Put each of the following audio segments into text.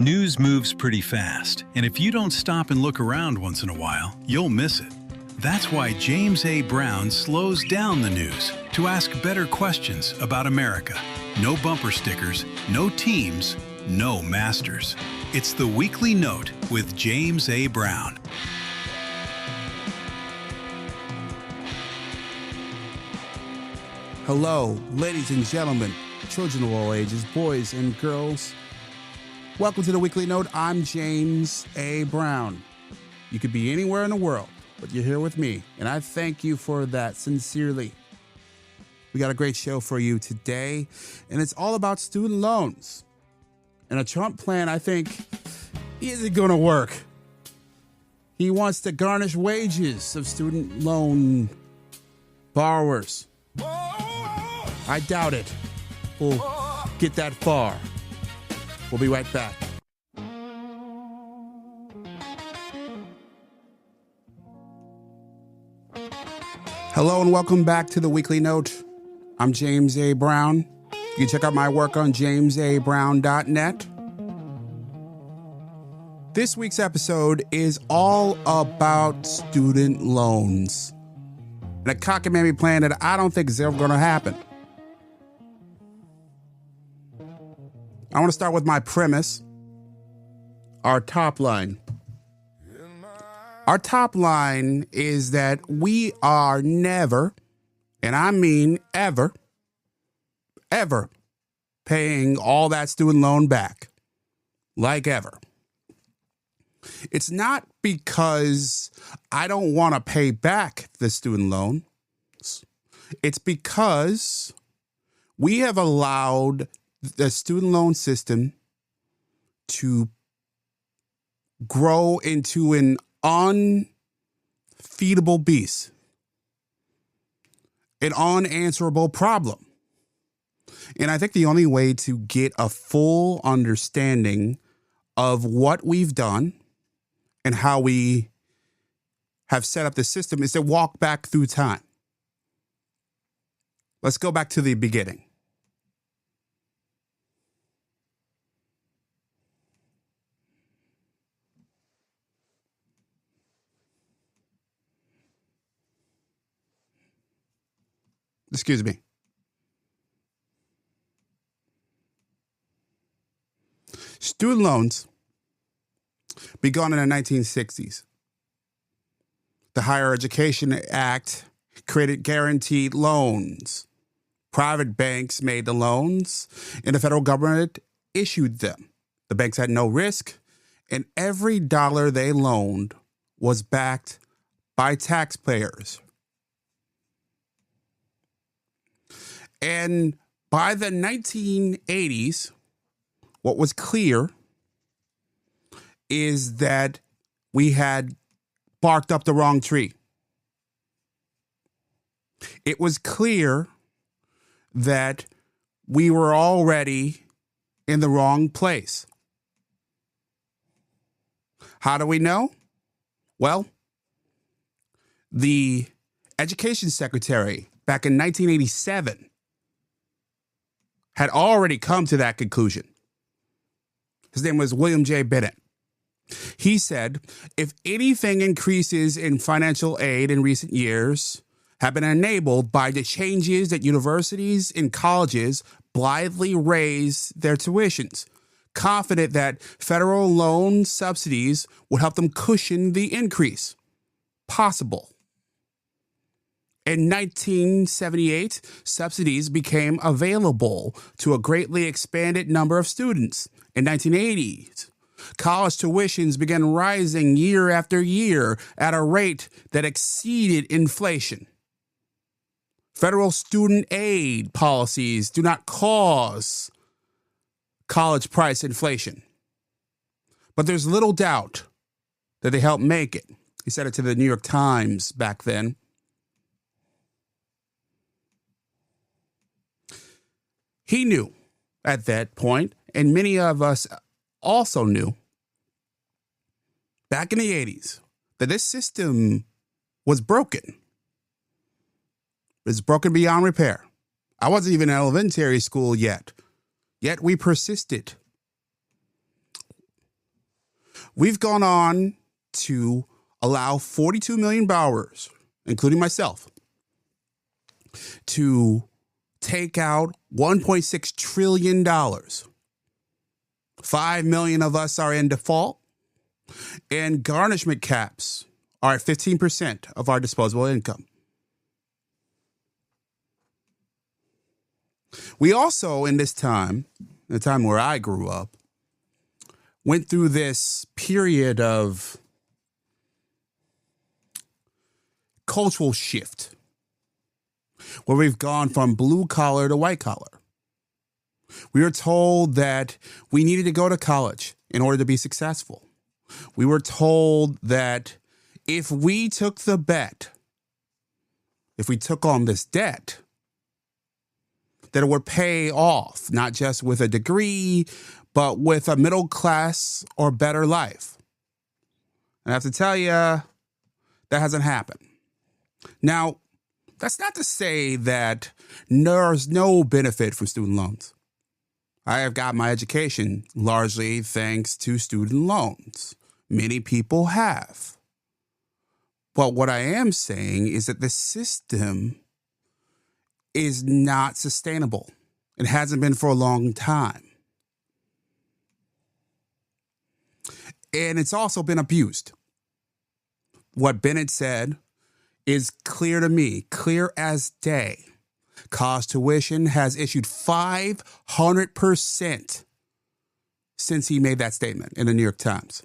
News moves pretty fast, and if you don't stop and look around once in a while, you'll miss it. That's why James A. Brown slows down the news to ask better questions about America. No bumper stickers, no teams, no masters. It's the Weekly Note with James A. Brown. Hello, ladies and gentlemen, children of all ages, boys and girls. Welcome to the Weekly Note. I'm James A. Brown. You could be anywhere in the world, but you're here with me, and I thank you for that sincerely. We got a great show for you today, and it's all about student loans. And a Trump plan, I think, isn't going to work. He wants to garnish wages of student loan borrowers. I doubt it. We'll get that far. We'll be right back. Hello and welcome back to the Weekly Note. I'm James A. Brown. You can check out my work on jamesabrown.net. This week's episode is all about student loans and a cockamamie plan that I don't think is ever going to happen. I want to start with my premise, our top line. Our top line is that we are never, and I mean ever, paying all that student loan back. Like ever. It's not because I don't want to pay back the student loan. It's because we have allowed the student loan system to grow into an unfeedable beast, an unanswerable problem. And I think the only way to get a full understanding of what we've done and how we have set up the system is to walk back through time. Let's go back to the beginning. Excuse me. Student loans began in the 1960s. The Higher Education Act created guaranteed loans. Private banks made the loans, and the federal government issued them. The banks had no risk, and every dollar they loaned was backed by taxpayers. And by the 1980s, what was clear is that we had barked up the wrong tree. It was clear that we were already in the wrong place. How do we know? Well, the education secretary back in 1987 had already come to that conclusion. His name was William J. Bennett. He said, if anything increases in financial aid in recent years have been enabled by the changes that universities and colleges blithely raise their tuitions, confident that federal loan subsidies would help them cushion the increase. Possible. In 1978, subsidies became available to a greatly expanded number of students. In 1980s, college tuitions began rising year after year at a rate that exceeded inflation. Federal student aid policies do not cause college price inflation, but there's little doubt that they help make it. He said it to the New York Times back then. He knew at that point, and many of us also knew back in the 80s that this system was broken. It's broken beyond repair. I wasn't even in elementary school yet we persisted. We've gone on to allow 42 million borrowers, including myself, to take out $1.6 trillion. 5 million of us are in default, and garnishment caps are at 15% of our disposable income. We also, in this time, the time where I grew up, went through this period of cultural shift where we've gone from blue collar to white collar. We were told that we needed to go to college in order to be successful. We were told that if we took the bet, if we took on this debt, that it would pay off, not just with a degree, but with a middle class or better life. And I have to tell you, that hasn't happened. Now, that's not to say that there's no benefit from student loans. I have got my education largely thanks to student loans. Many people have. But what I am saying is that the system is not sustainable. It hasn't been for a long time. And it's also been abused. What Bennett said is clear to me, clear as day. Cost Tuition has issued 500% since he made that statement in the New York Times.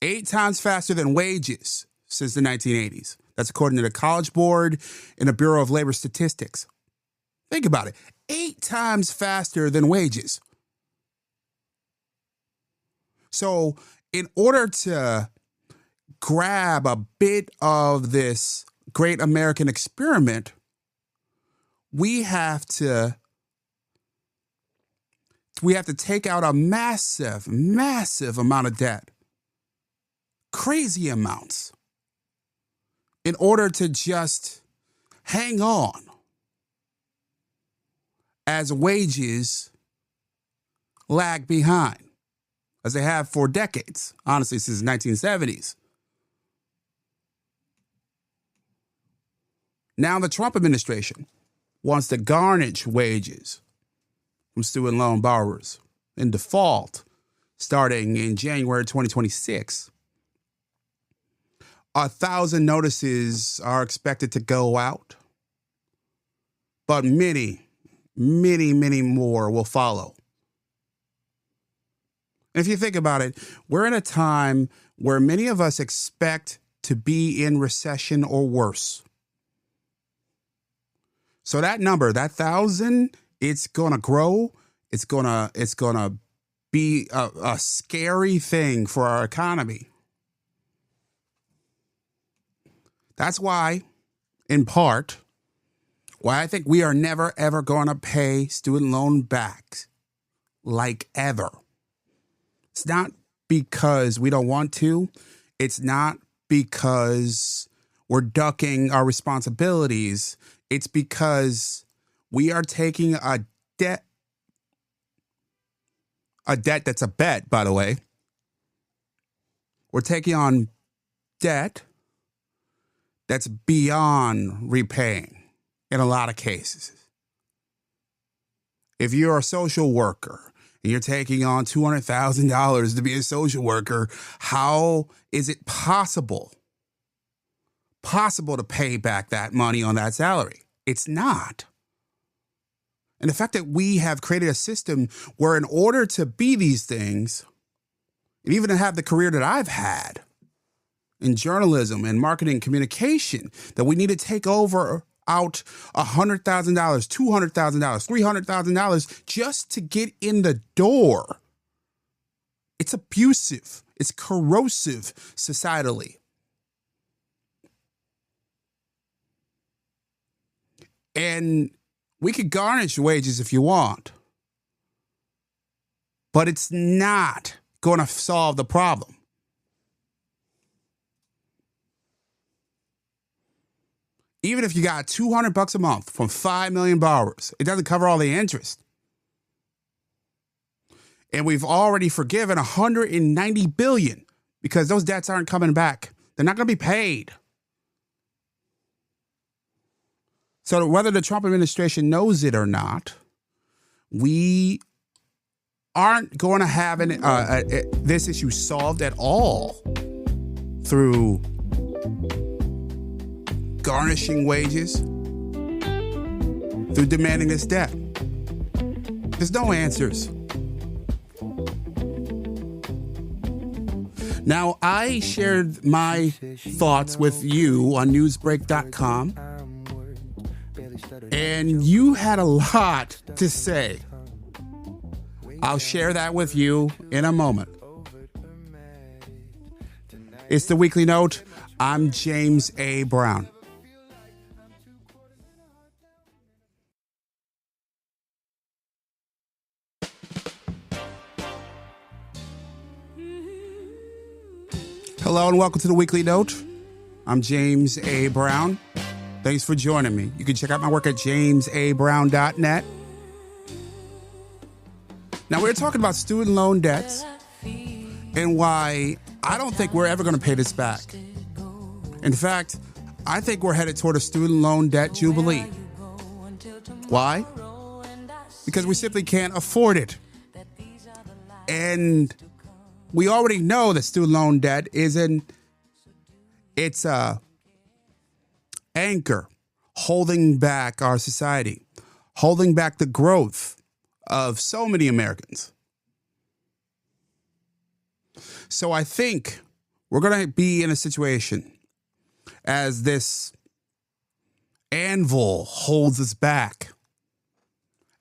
8 times faster than wages since the 1980s. That's according to the College Board and the Bureau of Labor Statistics. Think about it. 8 times faster than wages. So in order to grab a bit of this great American experiment, we have to take out a massive, massive amount of debt. Crazy amounts. In order to just hang on as wages lag behind, as they have for decades, honestly, since the 1970s. Now the Trump administration wants to garnish wages from student loan borrowers in default starting in January 2026. 1,000 notices are expected to go out, but many, many, many more will follow. And if you think about it, we're in a time where many of us expect to be in recession or worse. So that number, that 1,000, it's going to grow. It's going to be a scary thing for our economy. That's why, in part, why I think we are never, ever going to pay student loan back, like ever. It's not because we don't want to. It's not because we're ducking our responsibilities. It's because we are taking a debt that's a bet, by the way. We're taking on debt that's beyond repaying in a lot of cases. If you're a social worker and you're taking on $200,000 to be a social worker, how is it possible to pay back that money on that salary? It's not. And the fact that we have created a system where in order to be these things, and even to have the career that I've had in journalism and marketing communication, that we need to take out $100,000, $200,000, $300,000 just to get in the door. It's abusive. It's corrosive societally. And we could garnish wages if you want, but it's not going to solve the problem. Even if you got $200 a month from 5 million borrowers, it doesn't cover all the interest. And we've already forgiven $190 billion because those debts aren't coming back. They're not going to be paid. So whether the Trump administration knows it or not, we aren't going to have this issue solved at all through garnishing wages, through demanding this debt. There's no answers. Now, I shared my thoughts with you on newsbreak.com, and you had a lot to say. I'll share that with you in a moment. It's the Weekly Note. I'm James A. Brown. Hello and welcome to the Weekly Note. I'm James A. Brown. Thanks for joining me. You can check out my work at jamesabrown.net. Now, we're talking about student loan debts and why I don't think we're ever going to pay this back. In fact, I think we're headed toward a student loan debt jubilee. Why? Because we simply can't afford it. And we already know that student loan debt it's a anchor holding back our society, holding back the growth of so many Americans. So I think we're going to be in a situation as this anvil holds us back,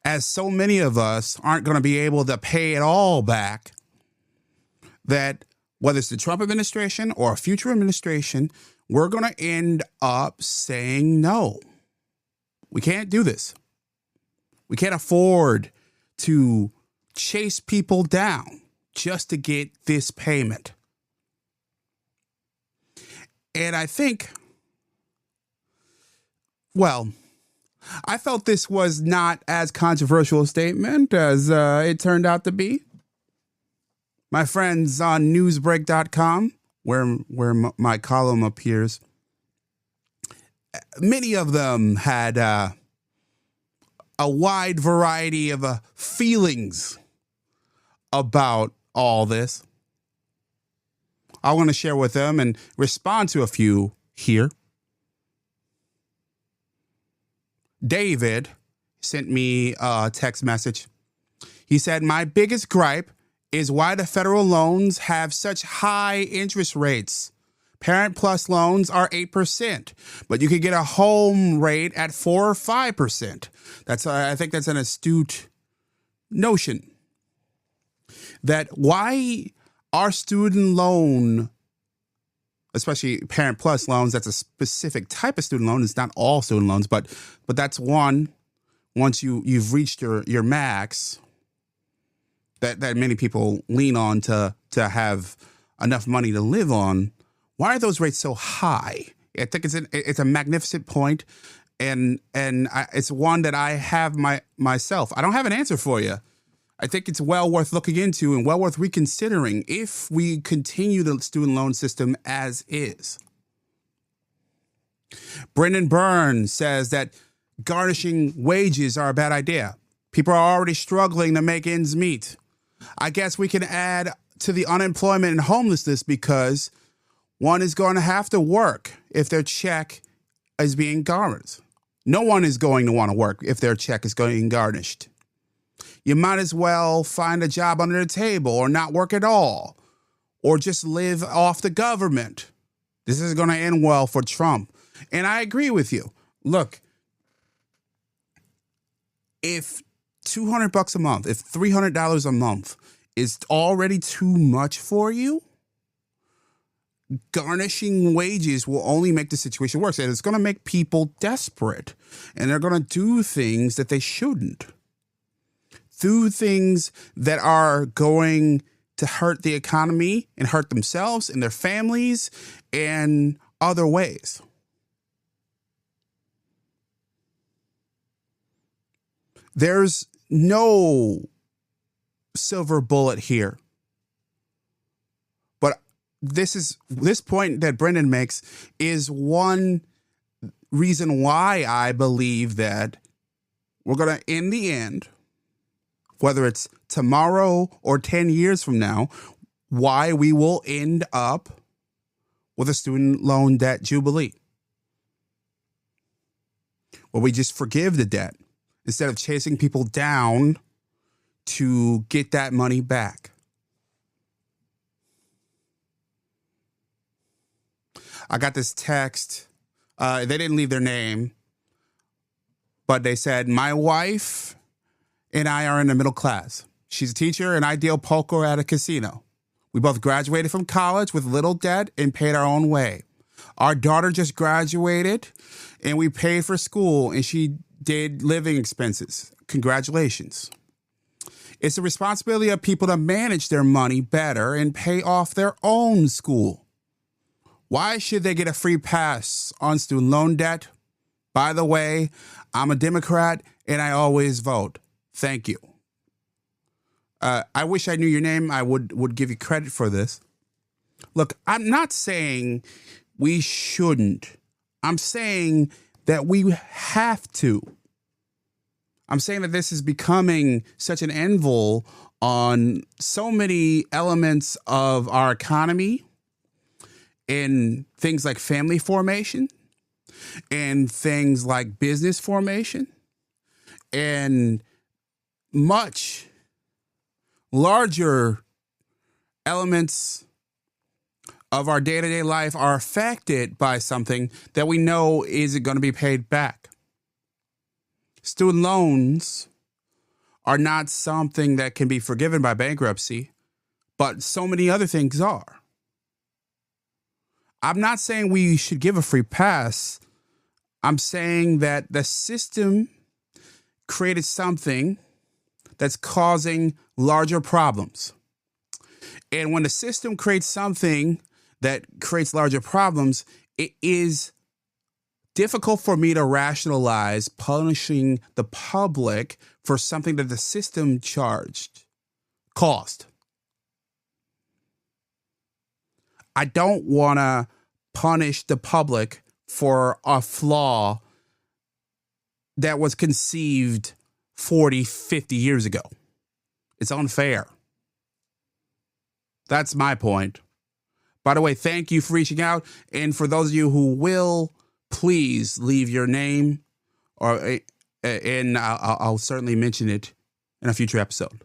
as so many of us aren't going to be able to pay it all back, that whether it's the Trump administration or a future administration, we're going to end up saying no. We can't do this. We can't afford to chase people down just to get this payment. And I think, I felt this was not as controversial a statement as it turned out to be. My friends on newsbreak.com, where my column appears, many of them had a wide variety of feelings about all this. I want to share with them and respond to a few here. David sent me a text message. He said, "My biggest gripe is why the federal loans have such high interest rates. Parent Plus loans are 8%, but you could get a home rate at 4 or 5%. I think that's an astute notion. That why our student loan, especially Parent Plus loans, that's a specific type of student loan. It's not all student loans, but that's one. Once you've reached your max, that many people lean on to have enough money to live on. Why are those rates so high? I think it's a magnificent point, and it's one that I have myself. I don't have an answer for you. I think it's well worth looking into and well worth reconsidering if we continue the student loan system as is. Brendan Burns says that garnishing wages are a bad idea. People are already struggling to make ends meet. I guess we can add to the unemployment and homelessness because one is going to have to work if their check is being garnished. No one is going to want to work if their check is going garnished. You might as well find a job under the table or not work at all or just live off the government. This is going to end well for Trump. And I agree with you. Look, if $200 a month, if $300 a month is already too much for you, garnishing wages will only make the situation worse. And it's going to make people desperate. And they're going to do things that they shouldn't. Do things that are going to hurt the economy and hurt themselves and their families and other ways. There's no silver bullet here. But this point that Brendan makes is one reason why I believe that we're going to, in the end, whether it's tomorrow or 10 years from now, why we will end up with a student loan debt jubilee, where we just forgive the debt instead of chasing people down to get that money back. I got this text. They didn't leave their name, but they said, my wife and I are in the middle class. She's a teacher and I deal poker at a casino. We both graduated from college with little debt and paid our own way. Our daughter just graduated and we paid for school and she did living expenses. Congratulations. It's the responsibility of people to manage their money better and pay off their own school. Why should they get a free pass on student loan debt? By the way, I'm a Democrat and I always vote. Thank you. I wish I knew your name. I would give you credit for this. Look, I'm not saying we shouldn't. I'm saying that we have to. I'm saying that this is becoming such an anvil on so many elements of our economy, in things like family formation, and things like business formation, and much larger elements of our day-to-day life are affected by something that we know isn't going to be paid back. Student loans are not something that can be forgiven by bankruptcy, but so many other things are. I'm not saying we should give a free pass. I'm saying that the system created something that's causing larger problems. And when the system creates something that creates larger problems, it is difficult for me to rationalize punishing the public for something that the system caused. I don't want to punish the public for a flaw that was conceived 40, 50 years ago. It's unfair. That's my point. By the way, thank you for reaching out. And for those of you who will, please leave your name, and I'll certainly mention it in a future episode.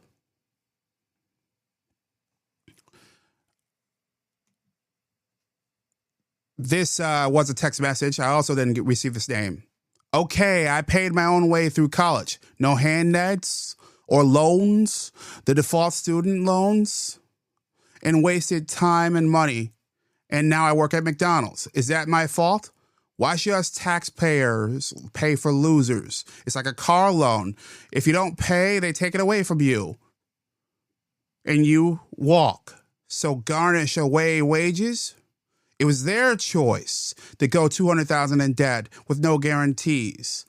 This was a text message. I also didn't receive this name. Okay, I paid my own way through college. No handouts or loans, the default student loans, and wasted time and money. And now I work at McDonald's. Is that my fault? Why should us taxpayers pay for losers? It's like a car loan. If you don't pay, they take it away from you. And you walk. So garnish away wages? It was their choice to go $200,000 in debt with no guarantees.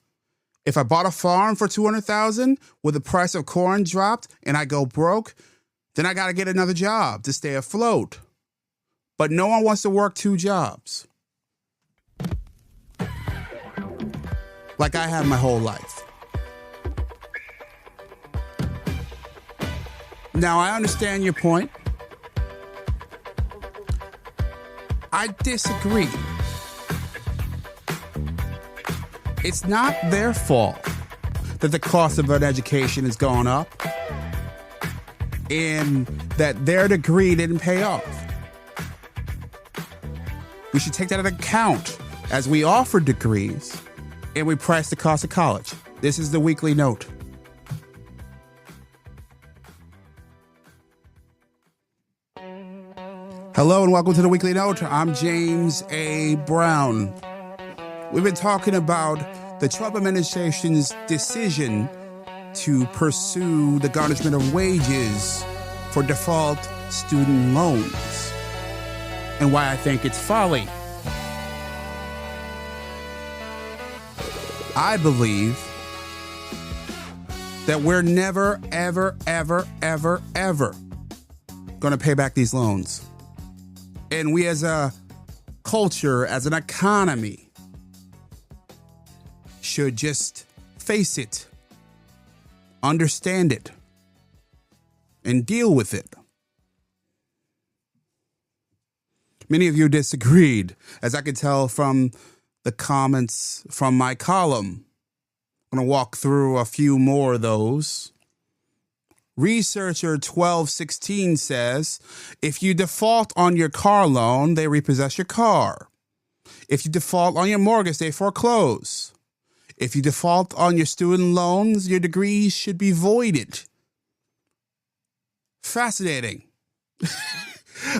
If I bought a farm for $200,000 with the price of corn dropped and I go broke, then I got to get another job to stay afloat. But no one wants to work two jobs. Like I have my whole life. Now, I understand your point. I disagree. It's not their fault that the cost of an education has gone up and that their degree didn't pay off. We should take that into account as we offer degrees and we price the cost of college. This is the weekly note. Hello and welcome to the Weekly Note. I'm James A. Brown. We've been talking about the Trump administration's decision to pursue the garnishment of wages for default student loans and why I think it's folly. I believe that we're never, ever, ever, ever, ever going to pay back these loans. And we as a culture, as an economy, should just face it, understand it, and deal with it. Many of you disagreed, as I could tell from the comments from my column. I'm going to walk through a few more of those. Researcher 1216 says, if you default on your car loan, they repossess your car. If you default on your mortgage, they foreclose. If you default on your student loans, your degrees should be voided. Fascinating.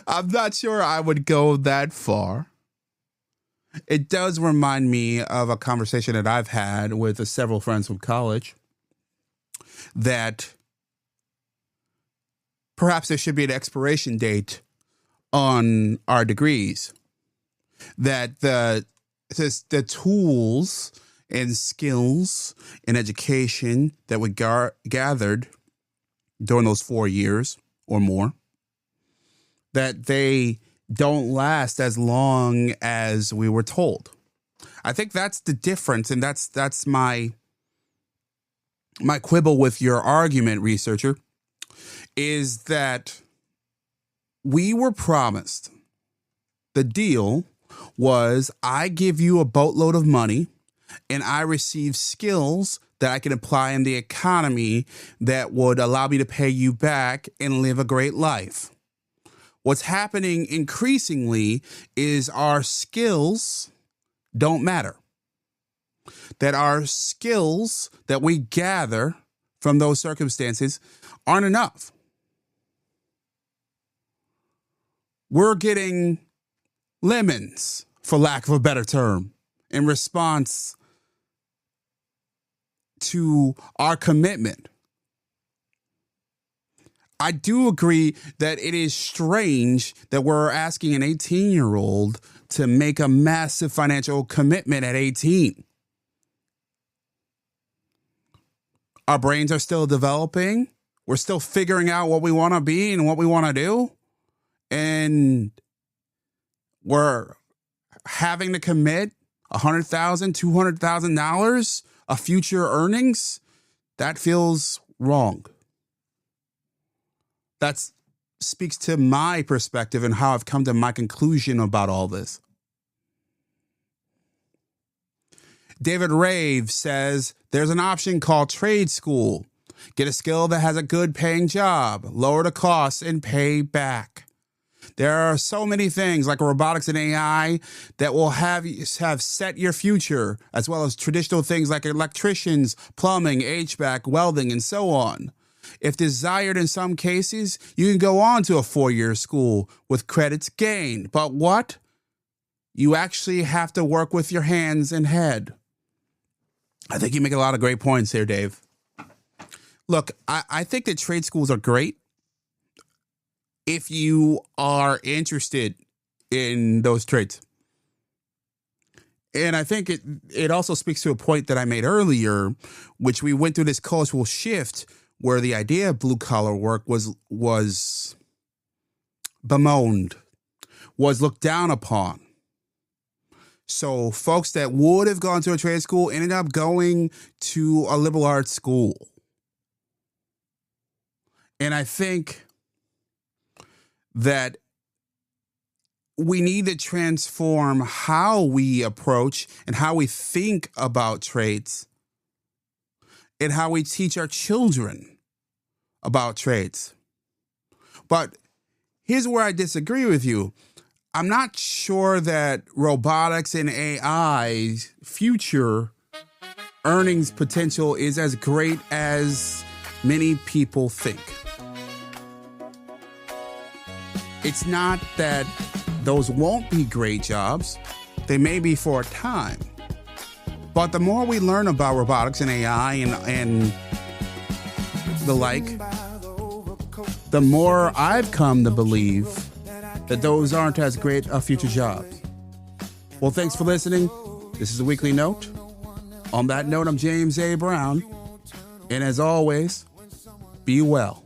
I'm not sure I would go that far. It does remind me of a conversation that I've had with several friends from college that perhaps there should be an expiration date on our degrees, that the tools and skills and education that we gathered during those 4 years or more, that they don't last as long as we were told. I think that's the difference, and that's my quibble with your argument, researcher, is that we were promised, the deal was, I give you a boatload of money and I receive skills that I can apply in the economy that would allow me to pay you back and live a great life. What's happening increasingly is our skills don't matter. That our skills that we gather from those circumstances aren't enough. We're getting lemons, for lack of a better term, in response to our commitment. I do agree that it is strange that we're asking an 18-year-old to make a massive financial commitment at 18. Our brains are still developing. We're still figuring out what we want to be and what we want to do. And we're having to commit $100,000, $200,000 of future earnings. That feels wrong. That speaks to my perspective and how I've come to my conclusion about all this. David Rave says there's an option called trade school. Get a skill that has a good paying job, lower the costs, and pay back. There are so many things like robotics and AI that will have set your future, as well as traditional things like electricians, plumbing, HVAC, welding, and so on. If desired in some cases, you can go on to a 4-year school with credits gained. But what? You actually have to work with your hands and head. I think you make a lot of great points here, Dave. Look, I think that trade schools are great if you are interested in those trades. And I think it also speaks to a point that I made earlier, which we went through this cultural shift where the idea of blue-collar work was bemoaned, was looked down upon. So folks that would have gone to a trade school ended up going to a liberal arts school. And I think that we need to transform how we approach and how we think about trades and how we teach our children about trades. But here's where I disagree with you. I'm not sure that robotics and AI's future earnings potential is as great as many people think. It's not that those won't be great jobs. They may be for a time. But the more we learn about robotics and AI and the like, the more I've come to believe that those aren't as great of future jobs. Well, thanks for listening. This is a weekly note. On that note, I'm James A. Brown. And as always, be well.